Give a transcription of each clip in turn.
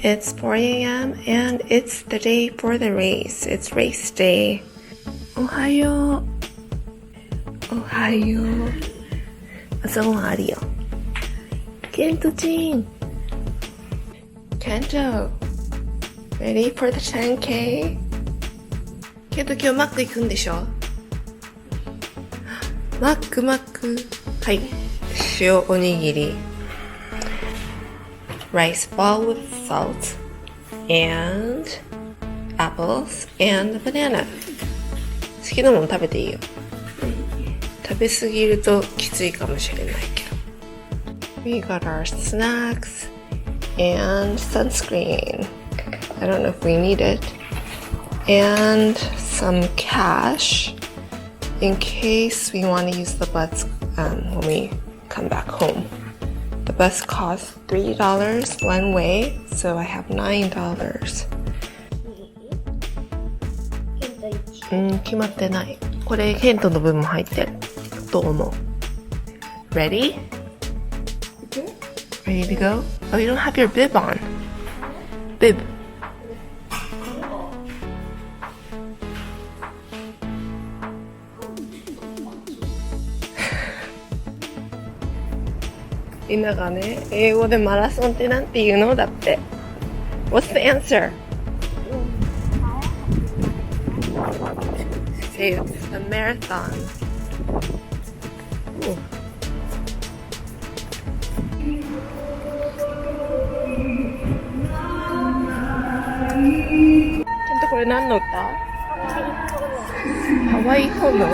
It's 4 a.m. and it's the day for the race. It's race day. おはよう。おはよう。朝ごはんあるよ。ケントチン。ケント。Ready for the 10K? ケント今日マック行くんでしょ？マック。はい。塩おにぎり。Rice ball with salt and apples and banana. 好きなもの食べていいよ。食べ過ぎるときついかもしれないけど。We got our snacks and sunscreen. I don't know if we need it. And some cash in case we want to use the bus when we come back home.The bus costs $3 one way, so I have $9. 決まってない。これケントの分も入ってると思う。Ready? Ready to go? Oh, you don't have your bib on. Bib. みんながね、英語でマラソンってなんて言うのだって。What's the answer? Say it's a marathon. Ooh. ちょっとこれ何の歌？ハワイホノ？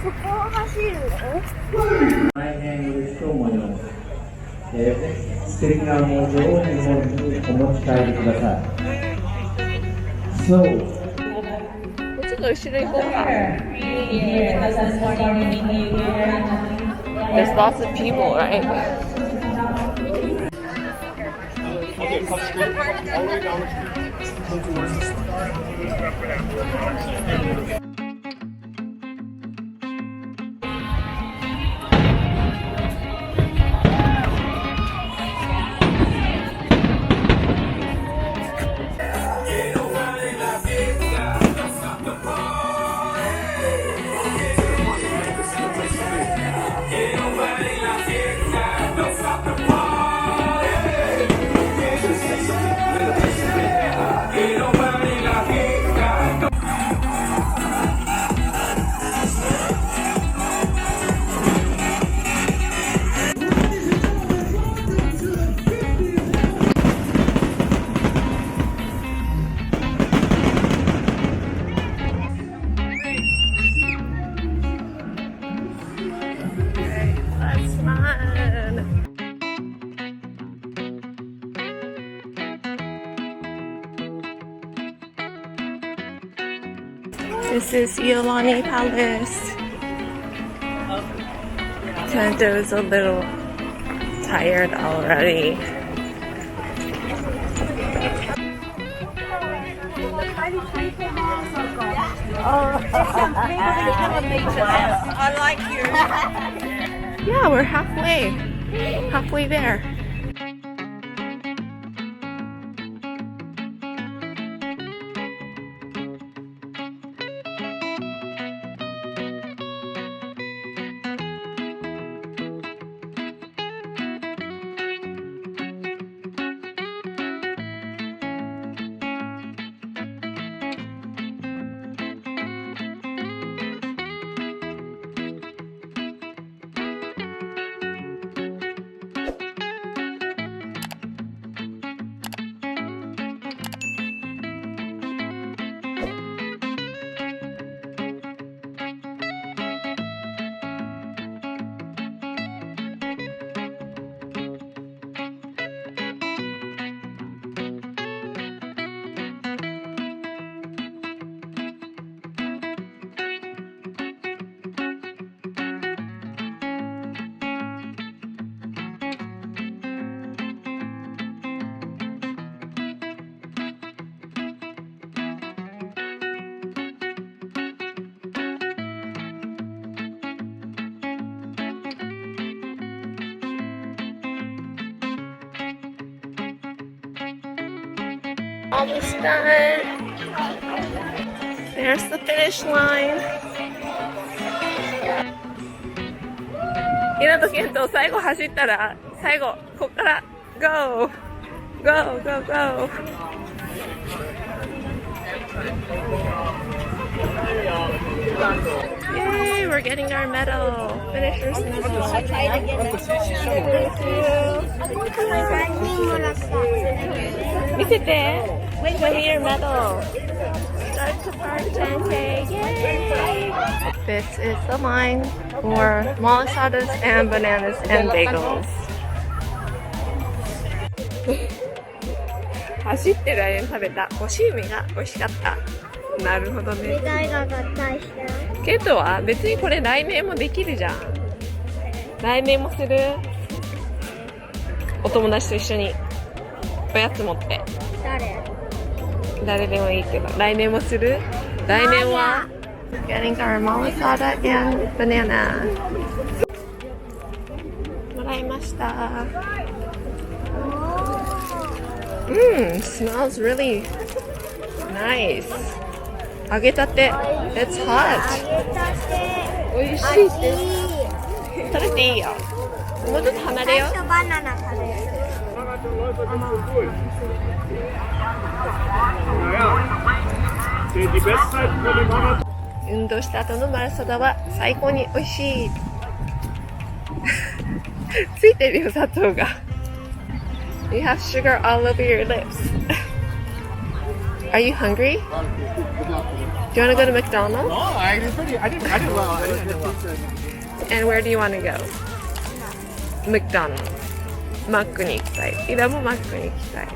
そこを走るの？大変嬉しく思います。素敵な文字を日本にお持ち帰りください。So, もうちょっと後ろ行こうか。There's lots of people, right? This is ゚ Palace. Santa is a little tired already. I like you. Yeah, we're halfway there. Almost done. There's the finish line. ひなとけんと最後走ったら、最後、こっから、GO! Go, go, go! Yay! We're getting our medal! Finisher's medal. Thank you! 見せて! Show me your medal! Start to park 10K! Yay! This is the line for malasadas and bananas and bagels. 走ってる間に食べた干し梅が美味しかった。なるほどね。ケントは別にこれ来年もできるじゃん。来年もする？お友達と一緒におやつ持って。誰でもいいけど、来年もする？来年は Getting our malasada and banana もらいました。Smells really nice. 揚げたて It's hot. 美味しいです。食べていいよ。もうちょっと離れよう。バナナ食べる。運動した後のマラソダは最高に美味しい。ついてるよ、砂糖が。You have sugar all over your lips. Are you hungry? Do you want to go to McDonald's? No, I didn't well. And where do you want to go? McDonald's. マックに行きたい。イラもマックに行きたい。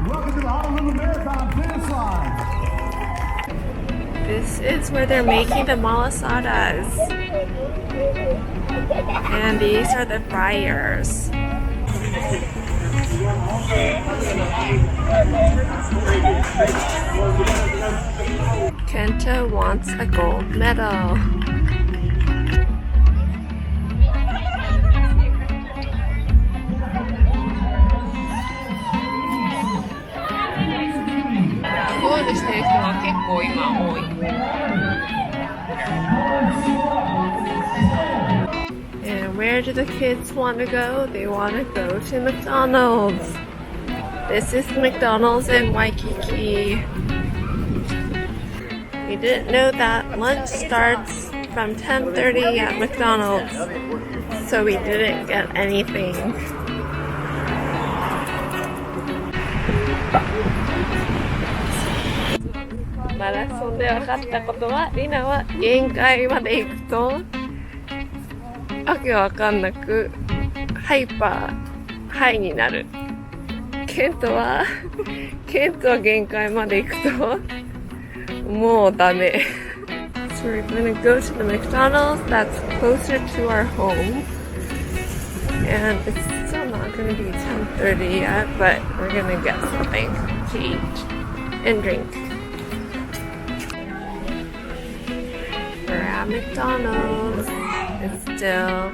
Welcome to the Honolulu Marathon finish line. This is where they're making the malasadas. And these are the fryers. Kenta wants a gold medal. And where do the kids want to go? They want to go to McDonald's. This is McDonald's in Waikiki. We didn't know that lunch starts from 10:30 at McDonald's, so we didn't get anything. Marathon で分かったことは、リナは限界まで行くとわけわかんなくハイになる。ケントは限界まで行くともうダメ。So we're gonna go to the McDonald's that's closer to our home, and it's still not gonna be 10:30 yet, but we're gonna get something to eat and drink. We're at McDonald's. It's still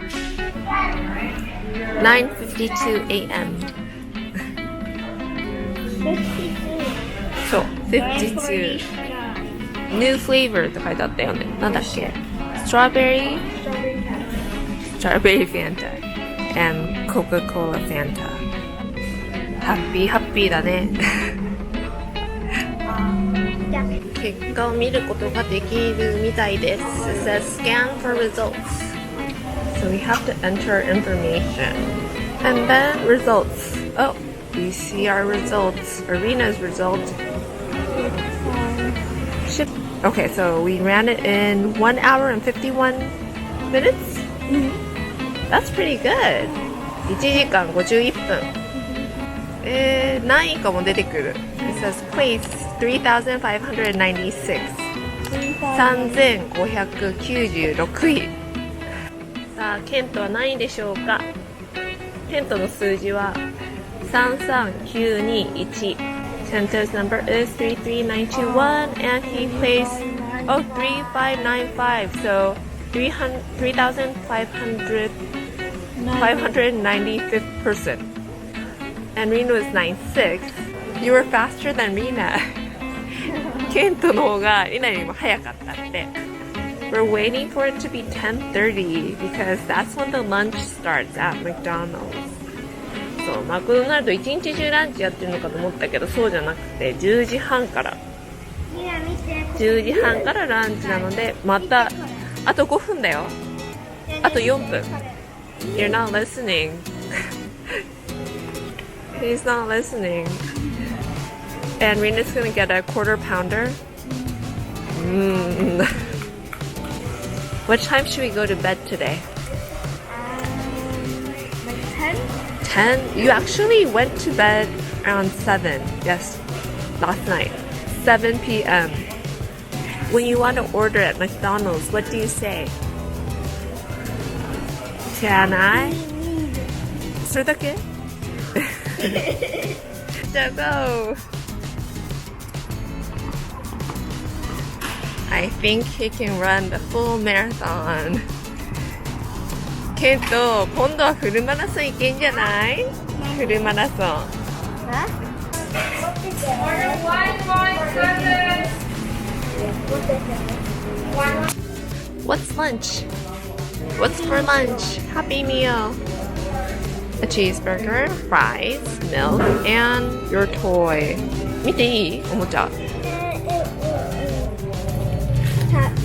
9:52 a.m. そう、52 New flavor って書いてあったよね。なんだっけ？ Strawberry Fanta and Coca-Cola Fanta。ハッピーだね。結果を見ることができるみたいです。It says scan for results. So we have to enter information. And then results. Oh, we see our results. Arena's result. Okay, so we ran it in 1 hour and 51 minutes? That's pretty good. 1時間51分。何位かも出てくる。It says place 3,596。3596位。さあ、ケントは何位でしょうか。ケントの数字は33921。Kento's number is 33921 and he placed 3595. So 3,595th person. And Rena was 96. You were faster than Rena. ケントの方がリナよりも早かったって。We're waiting for it to be 10:30 because that's when the lunch starts at McDonald's. そう、マクドナルド一日中ランチやってるのかと思ったけど、そうじゃなくて10時半から。10時半からランチなので、またあと5分だよ。あと4分。You're not listening. He's not listening. And Rena's gonna get a quarter pounder. What time should we go to bed today? Like 10? 10? You actually went to bed around 7. Yes, last night. 7 p.m. When you want to order at McDonald's, what do you say? Can I? それだけ? Just go. I think he can run the full marathon. ケント、今度はフルマラソン行けんじゃない？フルマラソン。What's lunch? What's for lunch? Happy meal. A cheeseburger, fries, milk, and your toy. 見ていい？おもちゃ。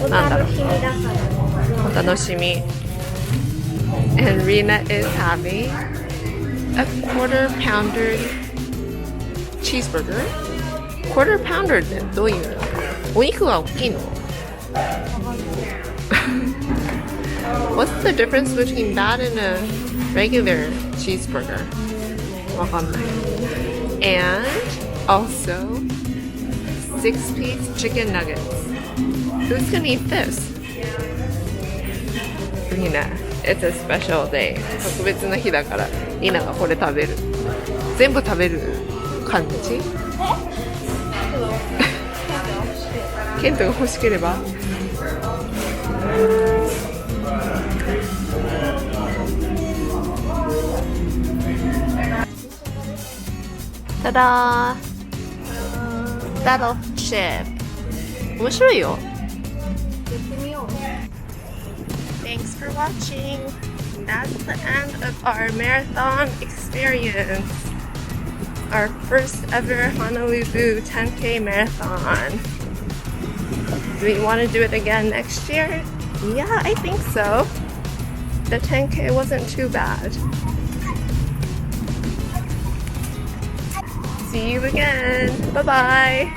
なんだろう。お楽しみ。And Rena is having a quarter pounder cheeseburger. Quarter pounder ってどういうの？お肉が大きいの？What's the difference between that and a regular cheeseburger? わかんない。And also 6-piece chicken nuggets. Who's gonna eat this? Rena, it's a special day. 特別な日だからリナがこれ食べる。全部食べる感じ？ケントが欲しければ。ただー、Battleship 面白いよ。Thanks for watching. That's the end of our marathon experience. Our first ever Honolulu 10K marathon. Do we want to do it again next year? Yeah, I think so. The 10K wasn't too bad. See you again. Bye-bye.